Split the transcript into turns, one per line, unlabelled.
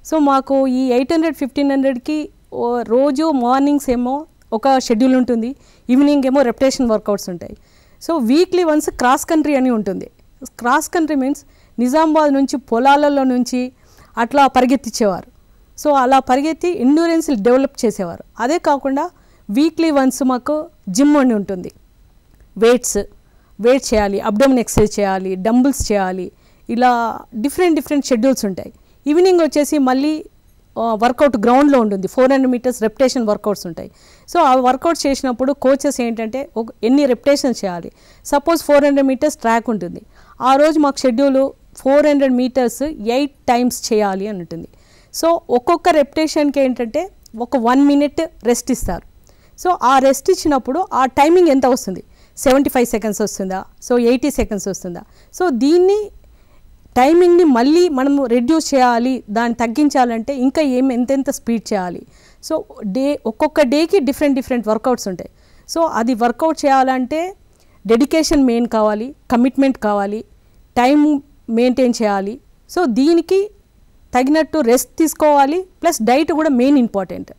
So మాకు ఈ 800 1500కి రోజు మార్నింగ్స్ ఏమో ఒక షెడ్యూల్ ఉంటుంది, ఈవినింగ్ ఏమో రెపిటేషన్ వర్కౌట్స్ ఉంటాయి. So weekly once cross country అని ఉంటుంది. క్రాస్ కంట్రీ మీన్స్ నిజామాబాద్ నుంచి పొలాలలో నుంచి అట్లా పరిగెత్తించేవారు. సో అలా పరిగెత్తి ఎండ్యూరెన్స్ డెవలప్ చేసేవారు. అదే కాకుండా వీక్లీ వన్స్ మాకు జిమ్ అని ఉంటుంది. వెయిట్ చేయాలి, అబ్డోమిన్ ఎక్సర్సైజ్ చేయాలి, డంబుల్స్ చేయాలి, ఇలా డిఫరెంట్ షెడ్యూల్స్ ఉంటాయి. ఈవినింగ్ వచ్చేసి మళ్ళీ వర్కౌట్ గ్రౌండ్లో ఉంటుంది, 400 మీటర్స్ రెపిటేషన్ వర్కౌట్స్ ఉంటాయి. సో ఆ వర్కౌట్స్ చేసినప్పుడు కోచెస్ ఏంటంటే ఎన్ని రెపిటేషన్స్ చేయాలి. సపోజ్ 400 మీటర్స్ ట్రాక్ ఉంటుంది, ఆ రోజు మాకు షెడ్యూల్ 400 మీటర్స్ 8 టైమ్స్ చేయాలి అని ఉంటుంది. సో ఒక్కొక్క రెపిటేషన్కి ఏంటంటే ఒక 1 మినిట్ రెస్ట్ ఇస్తారు. సో ఆ రెస్ట్ ఇచ్చినప్పుడు ఆ టైమింగ్ ఎంత వస్తుంది, 75 సెకండ్స్ వస్తుందా, సో 80 సెకండ్స్ వస్తుందా. సో దీన్ని టైమింగ్ని మళ్ళీ మనము రెడ్యూస్ చేయాలి, దాన్ని తగ్గించాలంటే ఇంకా ఎంతెంత స్పీడ్ చేయాలి. సో ఒక్కొక్క డేకి డిఫరెంట్ వర్కౌట్స్ ఉంటాయి. సో అది వర్కౌట్ చేయాలంటే డెడికేషన్ మెయిన్ కావాలి, కమిట్మెంట్ కావాలి, టైం మెయింటైన్ చేయాలి. సో దీనికి తగినట్టు రెస్ట్ తీసుకోవాలి, ప్లస్ డైట్ కూడా మెయిన్ ఇంపార్టెంట్.